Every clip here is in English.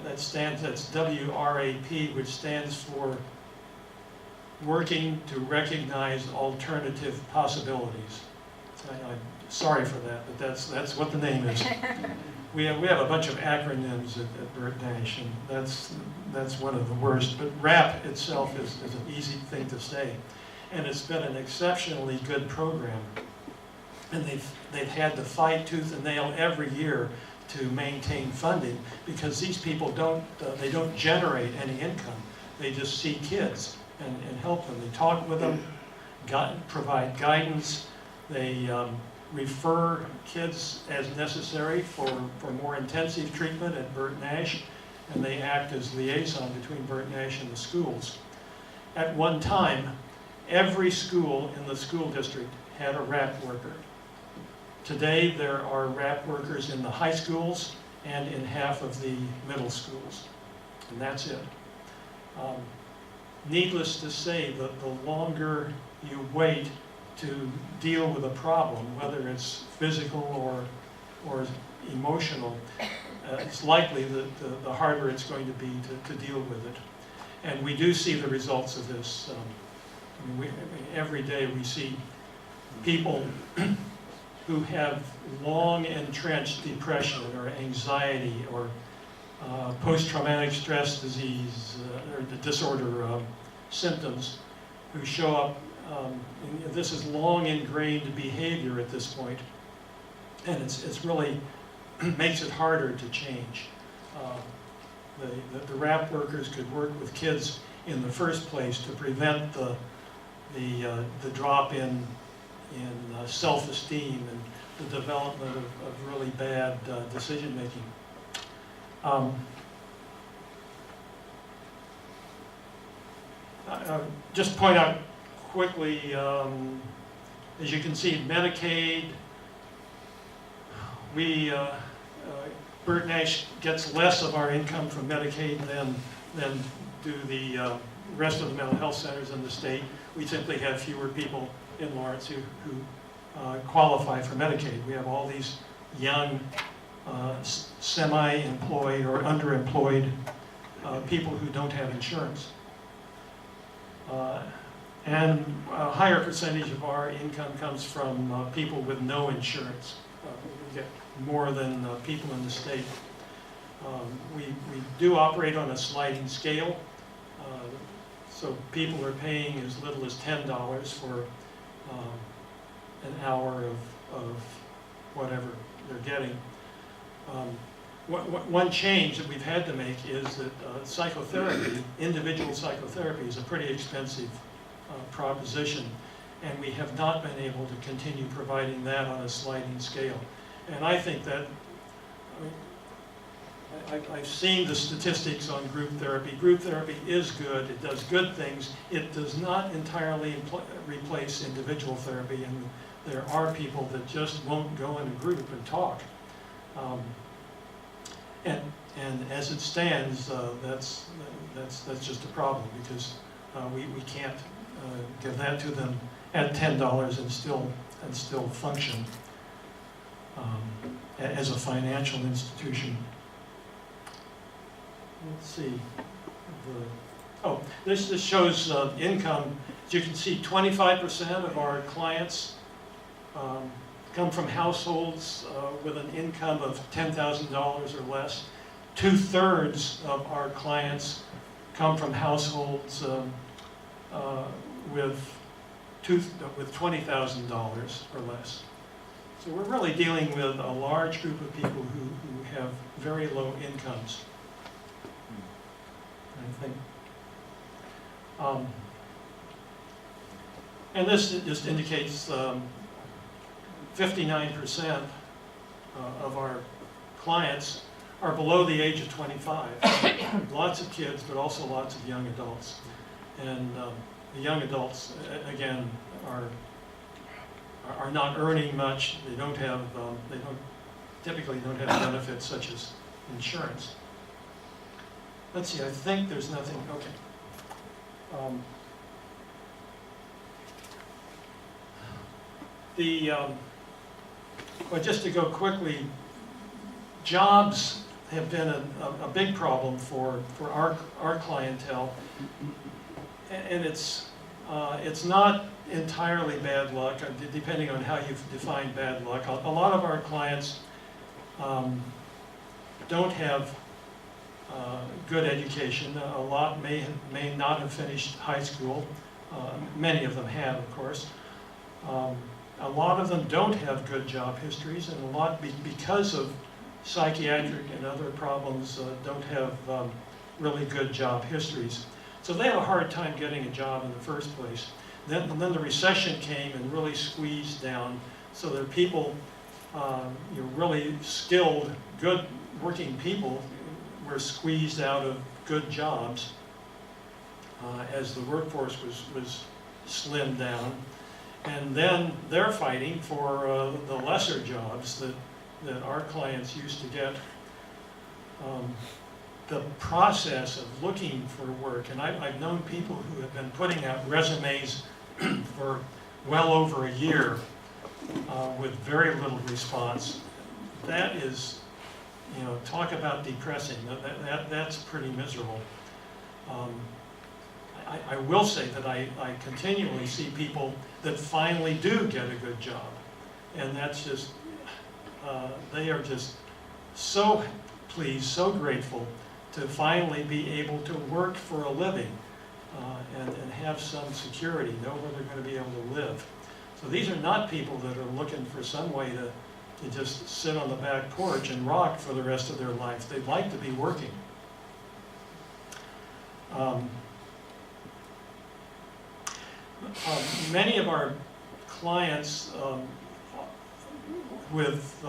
that's WRAP, which stands for Working to Recognize Alternative Possibilities. I'm sorry for that, but that's what the name is. We have a bunch of acronyms at Burt Nash, and that's one of the worst. But RAP itself is an easy thing to say, and it's been an exceptionally good program. And they've had to fight tooth and nail every year to maintain funding, because these people don't generate any income. They just see kids and help them. They talk with them, provide guidance. They refer kids as necessary for more intensive treatment at Burt Nash, and they act as liaison between Burt Nash and the schools. At one time, every school in the school district had a RAP worker. Today, there are RAP workers in the high schools and in half of the middle schools, and that's it. Needless to say, the longer you wait to deal with a problem, whether it's physical or emotional, it's likely that the harder it's going to be to deal with it. And we do see the results of this. Every day we see people who have long entrenched depression or anxiety or post-traumatic stress disease or the disorder symptoms, who show up. This is long ingrained behavior at this point, and it's really makes it harder to change. The RAP workers could work with kids in the first place to prevent the drop in self-esteem and the development of really bad decision making. Just point out quickly, as you can see, Medicaid, Burt Nash gets less of our income from Medicaid than do the rest of the mental health centers in the state. We simply have fewer people in Lawrence who qualify for Medicaid. We have all these young, semi-employed or underemployed people who don't have insurance. And a higher percentage of our income comes from people with no insurance. We get more than people in the state. We do operate on a sliding scale. So people are paying as little as $10 for an hour of whatever they're getting. One change that we've had to make is that psychotherapy, individual psychotherapy, is a pretty expensive proposition, and we have not been able to continue providing that on a sliding scale. And I think that, I've seen the statistics on group therapy. Group therapy is good, it does good things. It does not entirely replace individual therapy, and there are people that just won't go in a group and talk. And as it stands, that's just a problem, because we can't give that to them at $10 and still function as a financial institution. Let's see. This shows income. As you can see, 25% of our clients come from households with an income of $10,000 or less. 2/3 of our clients come from households with $20,000 or less. So we're really dealing with a large group of people who have very low incomes, I think. And this just indicates 59% of our clients are below the age of 25. Lots of kids, but also lots of young adults. And the young adults, again, are not earning much. They typically don't have benefits such as insurance. Let's see, I think there's nothing, okay. Well, just to go quickly, jobs have been a big problem for our clientele, and it's not entirely bad luck, depending on how you define bad luck. A lot of our clients don't have good education. A lot may not have finished high school. Many of them have, of course. A lot of them don't have good job histories, and a lot, because of psychiatric and other problems, don't have really good job histories. So they have a hard time getting a job in the first place. Then the recession came and really squeezed down, so that people, really skilled, good working people were squeezed out of good jobs as the workforce was slimmed down. And then they're fighting for the lesser jobs that our clients used to get. The process of looking for work, and I've known people who have been putting out resumes for well over a year with very little response. That is, talk about depressing. That's pretty miserable. I will say that I continually see people that finally do get a good job, and that's just, they are just so pleased, so grateful to finally be able to work for a living and have some security, know where they're going to be able to live. So these are not people that are looking for some way to just sit on the back porch and rock for the rest of their life. They'd like to be working. Many of our clients with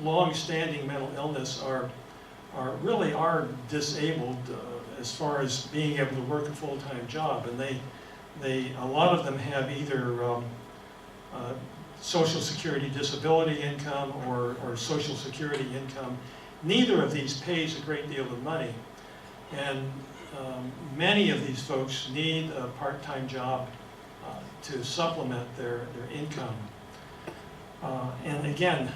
long-standing mental illness are disabled as far as being able to work a full-time job, and a lot of them have either Social Security disability income or Social Security income. Neither of these pays a great deal of money, and many of these folks need a part-time job to supplement their income. And again,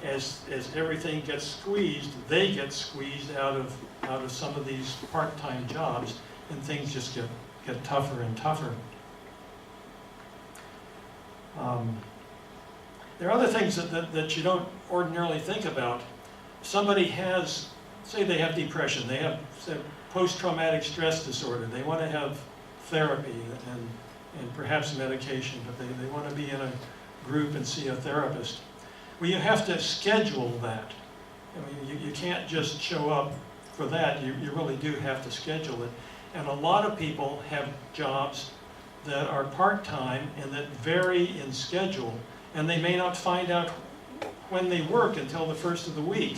as everything gets squeezed, they get squeezed out of some of these part-time jobs, and things just get tougher and tougher. There are other things that you don't ordinarily think about. Somebody has, say they have depression, they have post-traumatic stress disorder, they want to have therapy and perhaps medication, but they want to be in a group and see a therapist. Well, you have to schedule that. I mean, you can't just show up for that. You really do have to schedule it. And a lot of people have jobs that are part-time and that vary in schedule, and they may not find out when they work until the first of the week.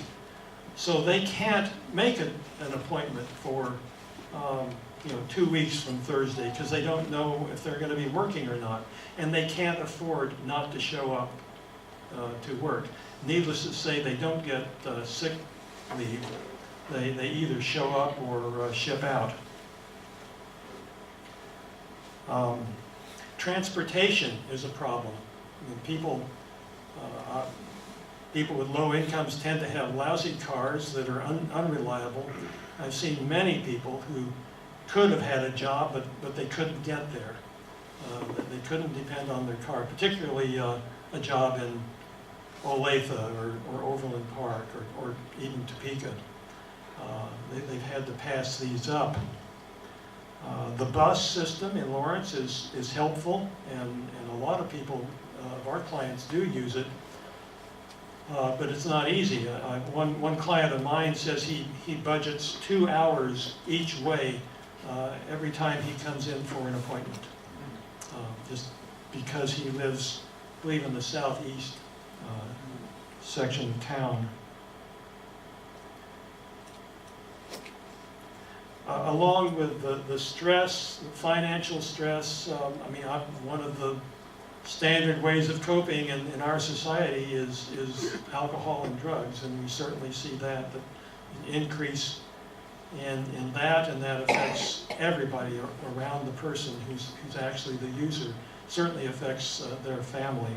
So they can't make an appointment for 2 weeks from Thursday because they don't know if they're going to be working or not. And they can't afford not to show up to work. Needless to say, they don't get sick leave. They either show up or ship out. Transportation is a problem. I mean, people with low incomes tend to have lousy cars that are unreliable. I've seen many people who could have had a job, but they couldn't get there. They couldn't depend on their car, particularly a job in Olathe or Overland Park or even Topeka. They've had to pass these up. The bus system in Lawrence is helpful, and a lot of people, of our clients, do use it. But it's not easy. One client of mine says he budgets 2 hours each way every time he comes in for an appointment, just because he lives, I believe, in the southeast section of town. Along with the stress, the financial stress, one of the standard ways of coping in our society is alcohol and drugs, and we certainly see that an increase in that, and that affects everybody around the person who's actually the user. Certainly affects their family.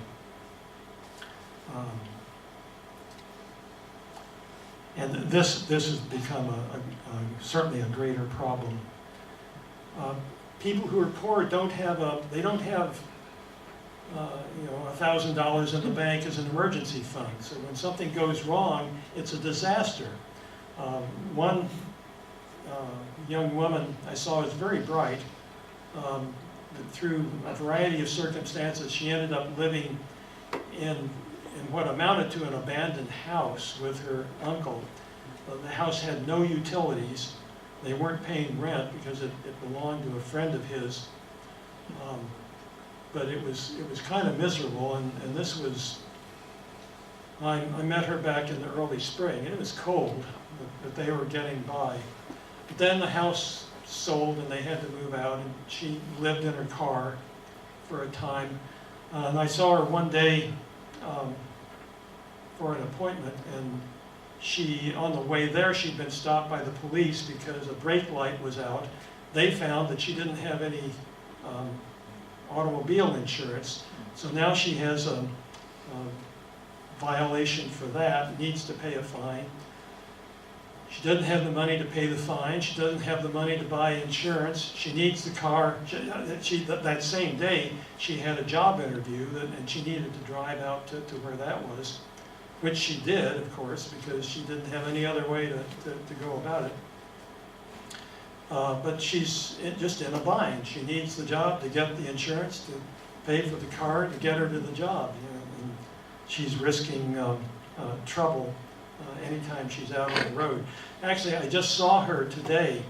And this has become certainly a greater problem. People who are poor don't have $1,000 in the bank as an emergency fund. So when something goes wrong, it's a disaster. One young woman I saw was very bright. Through a variety of circumstances, she ended up living in what amounted to an abandoned house with her uncle. The house had no utilities. They weren't paying rent because it belonged to a friend of his. But it was kind of miserable, and this was, I met her back in the early spring, and it was cold, but they were getting by. But then the house sold and they had to move out, and she lived in her car for a time. And I saw her one day for an appointment, and on the way there, she'd been stopped by the police because a brake light was out. They found that she didn't have any automobile insurance, so now she has a violation for that, needs to pay a fine. She doesn't have the money to pay the fine. She doesn't have the money to buy insurance. She needs the car. That same day, she had a job interview, and she needed to drive out to where that was, which she did, of course, because she didn't have any other way to go about it. But she's just in a bind. She needs the job to get the insurance, to pay for the car, to get her to the job. And she's risking trouble anytime she's out on the road. Actually, I just saw her today.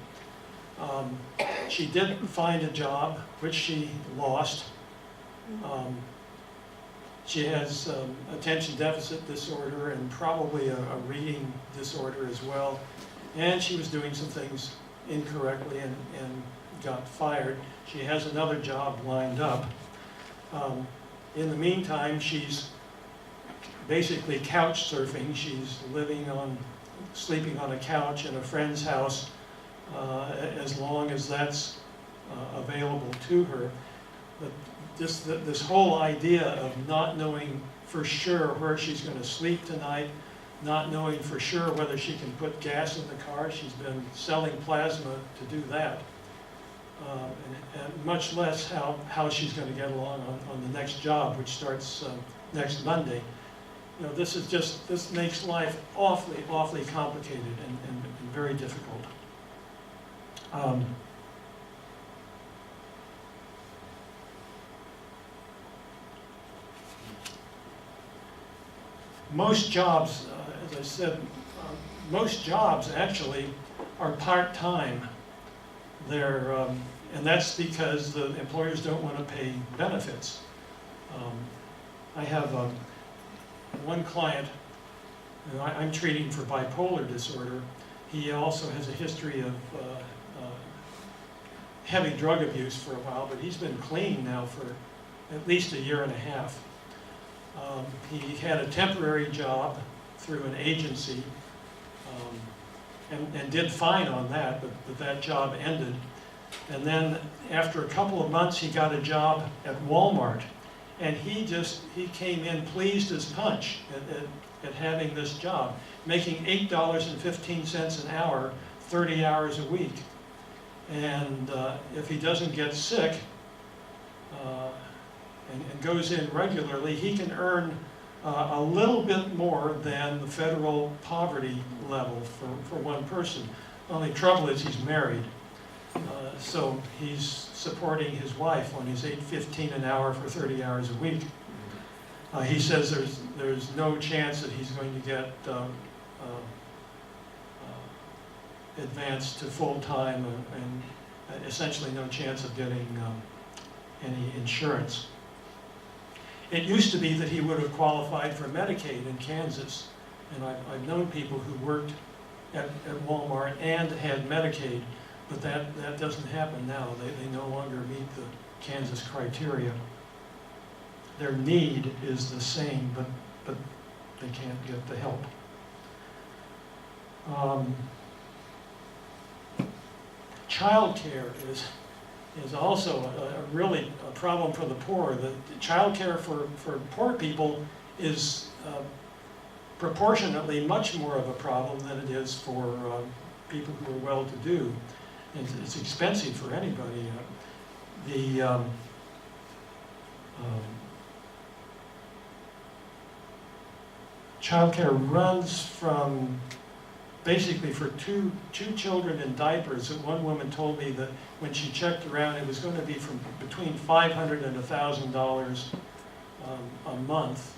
She did find a job, which she lost. She has attention deficit disorder and probably a reading disorder as well. And she was doing some things incorrectly and got fired. She has another job lined up. In the meantime, she's basically couch surfing. She's sleeping on a couch in a friend's house as long as that's available to her. But this whole idea of not knowing for sure where she's going to sleep tonight, not knowing for sure whether she can put gas in the car. She's been selling plasma to do that. And much less how she's going to get along on the next job, which starts next Monday. This makes life awfully complicated and very difficult. Most jobs, as I said, most jobs actually are part-time. And that's because the employers don't want to pay benefits. I have one client who I'm treating for bipolar disorder. He also has a history of heavy drug abuse for a while, but he's been clean now for at least a year and a half. He had a temporary job through an agency and did fine on that, but that job ended. And then after a couple of months, he got a job at Walmart. And he came in pleased as punch at having this job, making $8.15 an hour, 30 hours a week. And if he doesn't get sick and goes in regularly, he can earn a little bit more than the federal poverty level for one person. The only trouble is he's married. So he's supporting his wife on his $8.15 an hour for 30 hours a week. He says there's no chance that he's going to get advanced to full-time and essentially no chance of getting any insurance. It used to be that he would have qualified for Medicaid in Kansas, and I've known people who worked at Walmart and had Medicaid. But that doesn't happen now. They no longer meet the Kansas criteria. Their need is the same, but they can't get the help. Child care is also really a problem for the poor. The child care for poor people is proportionately much more of a problem than it is for people who are well-to-do. It's expensive for anybody. Child care runs from basically for two children in diapers. And one woman told me that when she checked around, it was going to be from between $500 and $1,000 a month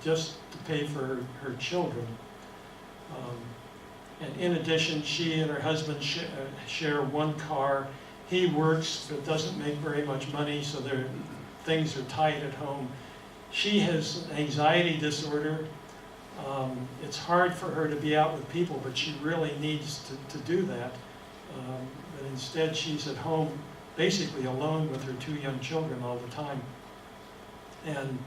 just to pay for her children. And in addition, she and her husband share one car. He works but doesn't make very much money, so things are tight at home. She has an anxiety disorder. It's hard for her to be out with people, but she really needs to do that. But instead, she's at home basically alone with her two young children all the time. And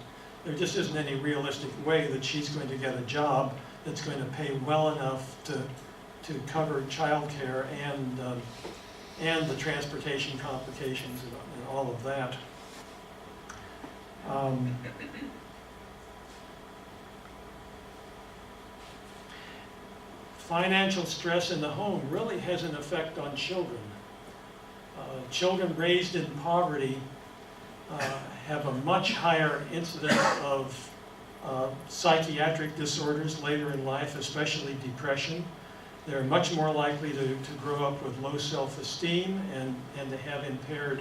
there just isn't any realistic way that she's going to get a job that's going to pay well enough to cover child care and the transportation complications and all of that. Financial stress in the home really has an effect on children. Children raised in poverty have a much higher incidence of psychiatric disorders later in life, especially depression. They're much more likely to grow up with low self-esteem and to have impaired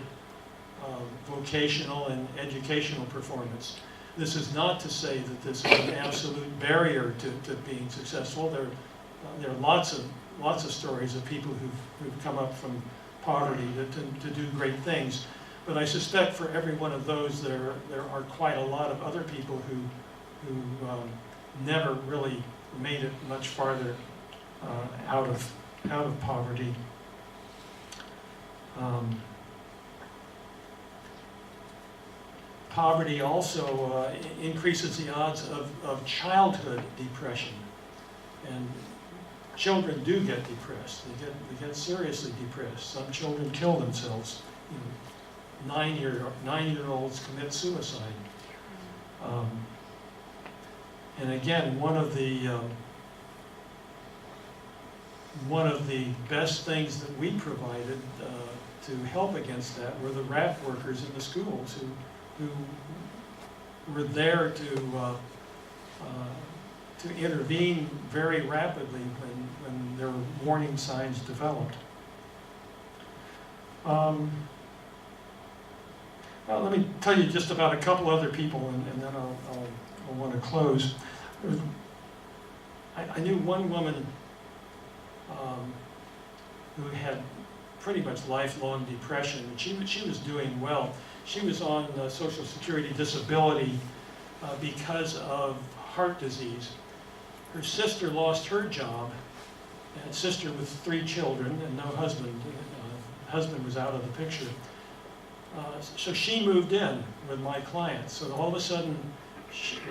vocational and educational performance. This is not to say that this is an absolute barrier to being successful. There are lots of stories of people who've come up from poverty to do great things. But I suspect for every one of those, there are quite a lot of other people who never really made it much farther out of poverty. Poverty also increases the odds of childhood depression, and children do get depressed. They get seriously depressed. Some children kill themselves. 9-year-olds commit suicide. And again, one of the best things that we provided to help against that were the RAP workers in the schools who were there to intervene very rapidly when there were warning signs developed. Well, let me tell you just about a couple other people, and then I'll want to close. I knew one woman who had pretty much lifelong depression. She was doing well. She was on Social Security disability because of heart disease. Her sister lost her job, and sister with 3 children and no husband. Husband was out of the picture. So she moved in with my clients. So all of a sudden,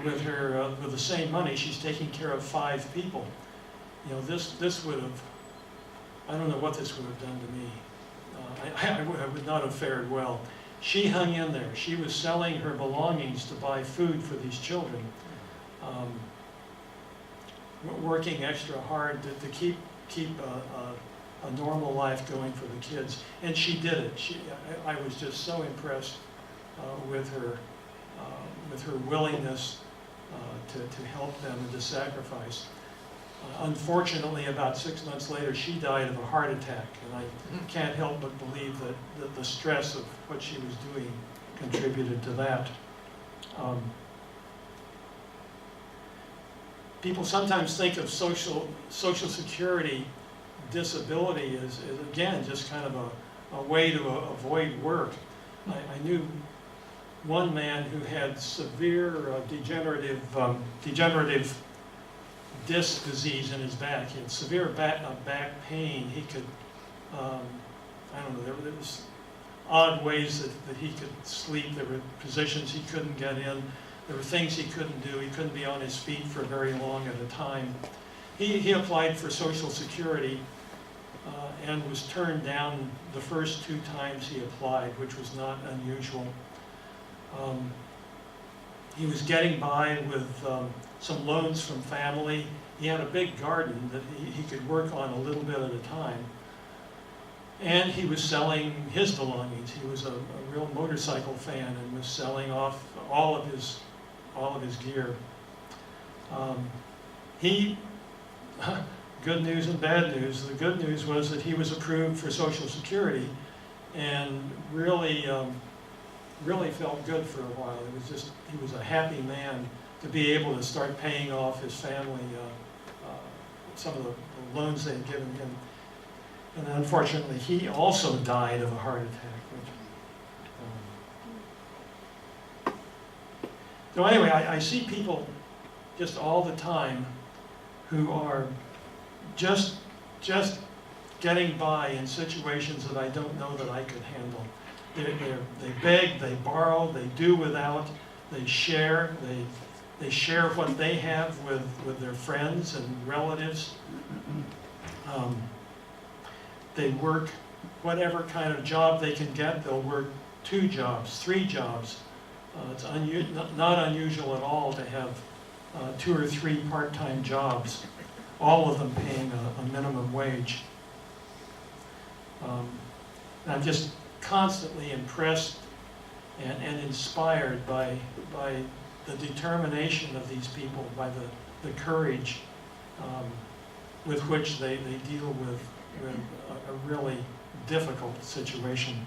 with the same money, she's taking care of 5 people. This would have, I don't know what this would have done to me. I would not have fared well. She hung in there. She was selling her belongings to buy food for these children, working extra hard to keep a normal life going for the kids, and she did it. I was just so impressed with her willingness to help them and to sacrifice. Unfortunately, about 6 months later, she died of a heart attack, and I can't help but believe that the stress of what she was doing contributed to that. People sometimes think of Social Security disability is again just kind of a way to avoid work. I knew one man who had severe degenerative disc disease in his back. He had severe back pain. He could, I don't know, there was odd ways that he could sleep. There were positions he couldn't get in. There were things he couldn't do. He couldn't be on his feet for very long at a time. He applied for Social Security and was turned down the first 2 times he applied, which was not unusual. He was getting by with some loans from family. He had a big garden that he could work on a little bit at a time. And he was selling his belongings. He was a real motorcycle fan and was selling off all of his gear. Good news and bad news. The good news was that he was approved for Social Security, and really felt good for a while. He was a happy man to be able to start paying off his family some of the loans they had given him. And unfortunately, he also died of a heart attack. So anyway, I see people just all the time who are just getting by in situations that I don't know that I could handle. They beg, they borrow, they do without, they share, they share what they have with their friends and relatives. They work whatever kind of job they can get. They'll work 2 jobs, 3 jobs. It's not unusual at all to have 2 or 3 part-time jobs, all of them paying a minimum wage. And I'm just constantly impressed and inspired by the determination of these people, by the courage with which they deal with a really difficult situation.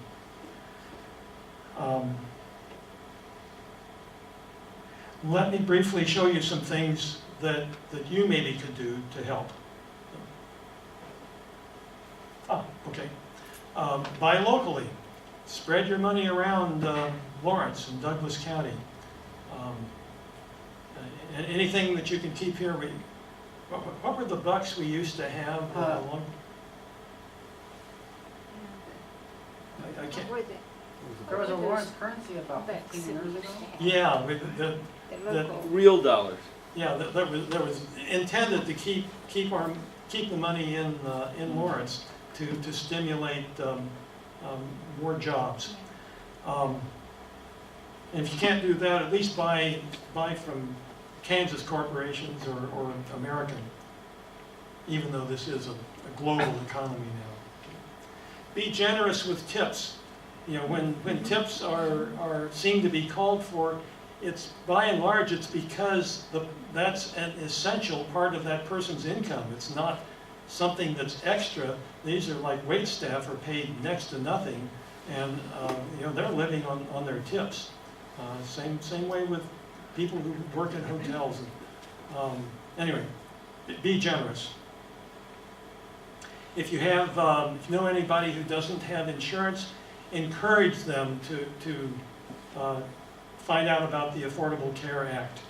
Let me briefly show you some things that you maybe could do to help. Okay. Buy locally. Spread your money around Lawrence and Douglas County. And anything that you can keep here. What were the bucks we used to have? I can't. There was a Lawrence currency about 15 years ago. Yeah, The real dollars. Yeah, that was intended to keep the money in Lawrence to stimulate more jobs. And if you can't do that, at least buy from Kansas corporations or American, even though this is a global economy now. Be generous with tips. You know, when tips are seem to be called for, it's by and large it's because that's an essential part of that person's income. It's not something that's extra. These are like wait staff are paid next to nothing, and you know, they're living on their tips. Same way with people who work in hotels. Anyway, be generous. If you have, if you know anybody who doesn't have insurance, encourage them to find out about the Affordable Care Act.